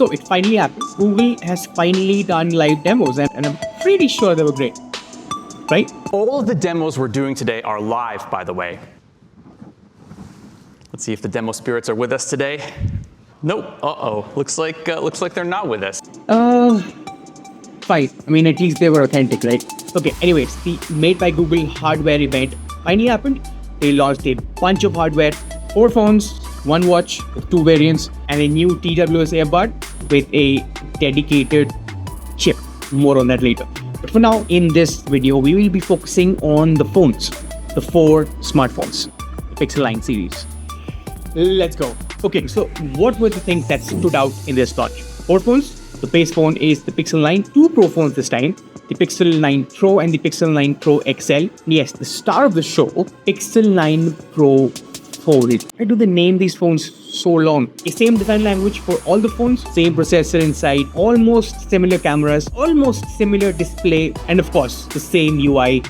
So it finally happened. Google has finally done live demos, and I'm pretty sure they were great, right? All of the demos we're doing today are live, by the way. Let's see if the demo spirits are with us today. Nope. Uh-oh. Looks like they're not with us. Fine. I mean, at least they were authentic, right? Okay, anyways, the Made by Google hardware event finally happened. They launched a bunch of hardware, 4 phones, 1 watch, 2 variants, and a new TWS earbud with a dedicated chip. More on that later. But for now, in this video, we will be focusing on the phones, the 4 smartphones, the Pixel 9 series. Let's go. Okay, so what were the things that stood out in this launch? 4 phones. The base phone is the Pixel 9, 2 Pro phones this time, the Pixel 9 Pro and the Pixel 9 Pro XL. Yes, the star of the show, Pixel 9 Pro Fold. Why do they name these phones so long? The same design language for all the phones, same processor inside, almost similar cameras, almost similar display, and of course, the same UI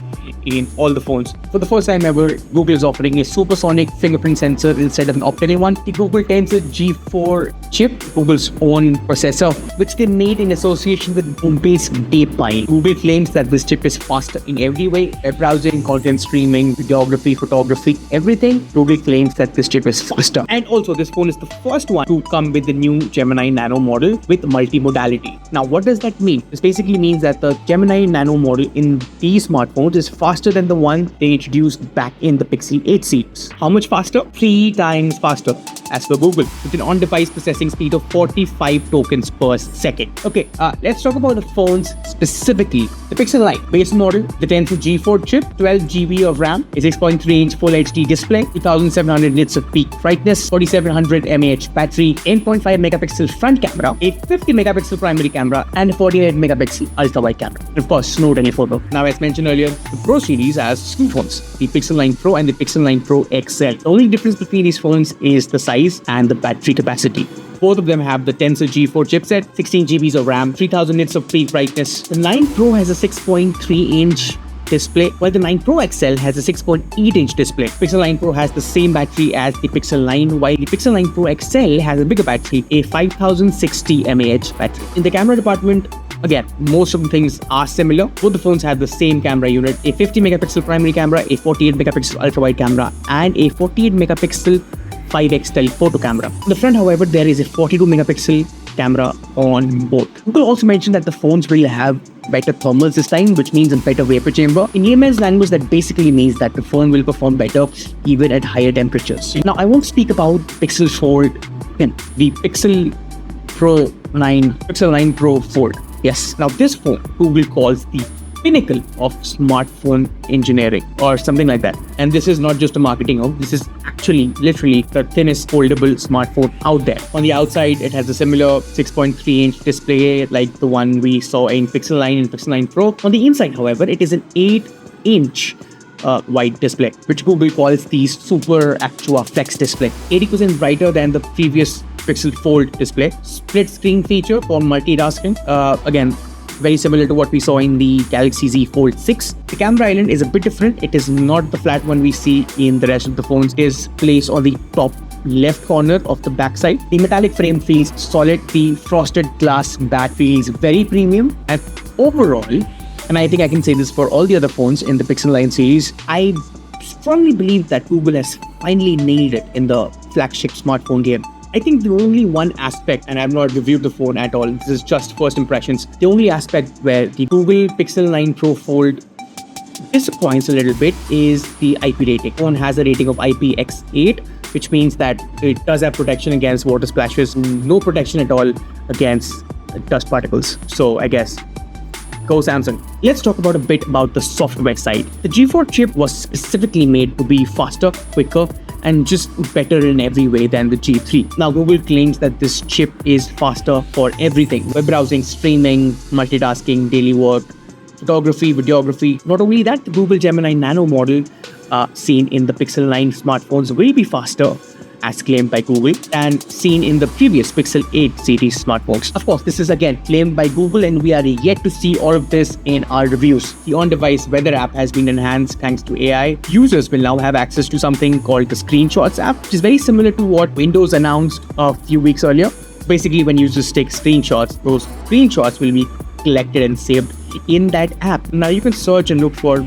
in all the phones. For the first time ever, Google is offering a supersonic fingerprint sensor instead of an optical one. The Google Tensor G4 chip, Google's own processor, which they made in association with Moonbase DeepMind. Google claims that this chip is faster in every way: web browsing, content streaming, videography, photography, everything. Google claims that this chip is faster. And also, this phone is the first one to come with the new Gemini Nano model with multimodality. Now, what does that mean? This basically means that the Gemini Nano model in these smartphones is faster than the one they introduced back in the Pixel 8 series. How much faster? 3 times faster, as per Google, with an on-device processing speed of 45 tokens per second. Okay, let's talk about the phones specifically. The Pixel 9 base model, the Tensor G4 chip, 12 GB of RAM, a 6.3-inch Full HD display, 2700 nits of peak brightness, 4700 mAh battery, 8.5 megapixel front camera, a 50 megapixel primary camera, and a 48 megapixel ultra-wide camera. And of course, no telephoto. Now, as mentioned earlier, the Pro series has 2 phones, the Pixel 9 Pro and the Pixel 9 Pro XL. The only difference between these phones is the size and the battery capacity. Both of them have the Tensor G4 chipset, 16 GB of RAM, 3000 nits of peak brightness. The 9 Pro has a 6.3-inch display, while the 9 Pro XL has a 6.8-inch display. Pixel 9 Pro has the same battery as the Pixel 9, while the Pixel 9 Pro XL has a bigger battery, a 5060 mAh battery. In the camera department, again, most of the things are similar. Both the phones have the same camera unit, a 50 megapixel primary camera, a 48 megapixel ultra-wide camera, and a 48 megapixel 5x telephoto camera. On the front, however, there is a 42 megapixel camera on both. Google also mentioned that the phones will have better thermals this time, which means a better vapor chamber. In EMS language, that basically means that the phone will perform better even at higher temperatures. Now, I won't speak about Pixel Fold, the Pixel Pro 9, Pixel 9 Pro Fold. Yes, now this phone Google calls the pinnacle of smartphone engineering or something like that. And this is not just a marketing hoax, this is actually literally the thinnest foldable smartphone out there. On the outside, it has a similar 6.3-inch display like the one we saw in Pixel 9 and Pixel 9 Pro. On the inside, however, it is an 8-inch wide display, which Google calls the Super Actua Flex display. 80% brighter than the previous Pixel Fold display. Split screen feature for multitasking. Again, very similar to what we saw in the Galaxy Z Fold 6. The camera island is a bit different. It is not the flat one we see in the rest of the phones. It is placed on the top left corner of the backside. The metallic frame feels solid. The frosted glass back feels very premium. And overall, and I think I can say this for all the other phones in the Pixel 9 series, I strongly believe that Google has finally nailed it in the flagship smartphone game. I think the only one aspect, and I've not reviewed the phone at all, this is just first impressions, the only aspect where the Google Pixel 9 Pro Fold disappoints a little bit is the IP rating. The phone has a rating of IPX8, which means that it does have protection against water splashes, no protection at all against dust particles. So I guess go Samsung. Let's talk about a bit about the software side. The G4 chip was specifically made to be faster, quicker, and just better in every way than the G3. Now, Google claims that this chip is faster for everything: web browsing, streaming, multitasking, daily work, photography, videography. Not only that, the Google Gemini Nano model seen in the Pixel 9 smartphones will be faster, as claimed by Google, and seen in the previous Pixel 8 series smartphones. Of course, this is again claimed by Google, and we are yet to see all of this in our reviews. The on-device weather app has been enhanced thanks to AI. Users will now have access to something called the Screenshots app, which is very similar to what Windows announced a few weeks earlier. Basically, when users take screenshots, those screenshots will be collected and saved in that app. Now you can search and look for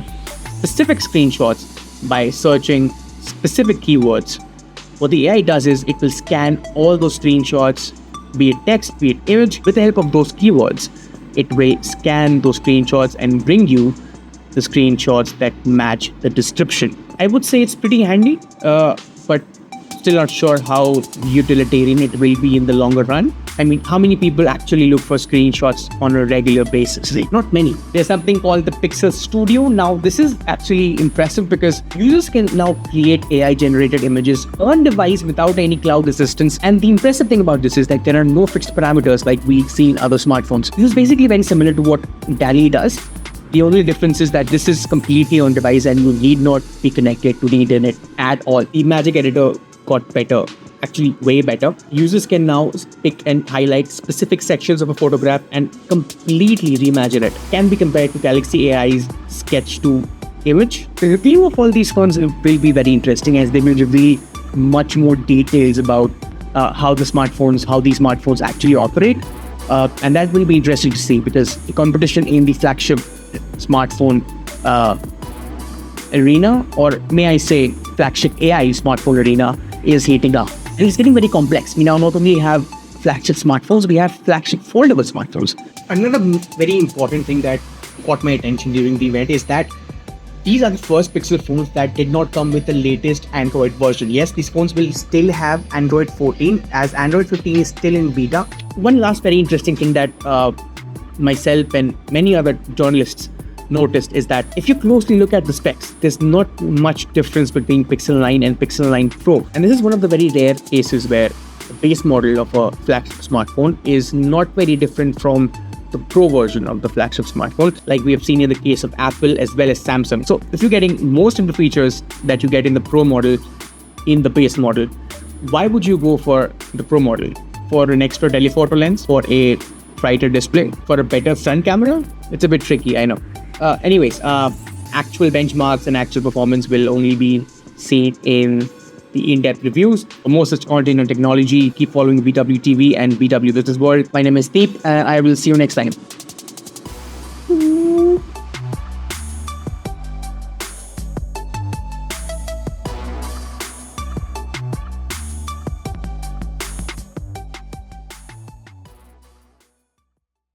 specific screenshots by searching specific keywords. What the AI does is it will scan all those screenshots, be it text, be it image, with the help of those keywords. It will scan those screenshots and bring you the screenshots that match the description. I would say it's pretty handy, but still not sure how utilitarian it will be in the longer run. I mean, how many people actually look for screenshots on a regular basis? Not many. There's something called the Pixel Studio. Now, this is actually impressive because users can now create AI-generated images on device without any cloud assistance. And the impressive thing about this is that there are no fixed parameters like we see in other smartphones. This is basically very similar to what DALL-E does. The only difference is that this is completely on device and you need not be connected to the internet at all. The Magic Editor got better, actually way better. Users can now pick and highlight specific sections of a photograph and completely reimagine it. Can be compared to Galaxy AI's Sketch to Image. The review of all these phones will be very interesting as they will reveal much more details about how these smartphones actually operate. And that will be interesting to see because the competition in the flagship smartphone arena, or may I say flagship AI smartphone arena, is heating up. And it's getting very complex. We now not only have flagship smartphones, we have flagship foldable smartphones. Another very important thing that caught my attention during the event is that these are the first Pixel phones that did not come with the latest Android version. Yes, these phones will still have Android 14 as Android 15 is still in beta. One last very interesting thing that myself and many other journalists noticed is that if you closely look at the specs, there's not much difference between Pixel 9 and Pixel 9 Pro. And this is one of the very rare cases where the base model of a flagship smartphone is not very different from the Pro version of the flagship smartphone, like we have seen in the case of Apple as well as Samsung. So if you're getting most of the features that you get in the Pro model in the base model, why would you go for the Pro model? For an extra telephoto lens, for a brighter display, for a better front camera? It's a bit tricky, I know. Anyways, actual benchmarks and actual performance will only be seen in the in-depth reviews. For more such content on technology, keep following BW TV and BW Business World. My name is Deep, and I will see you next time.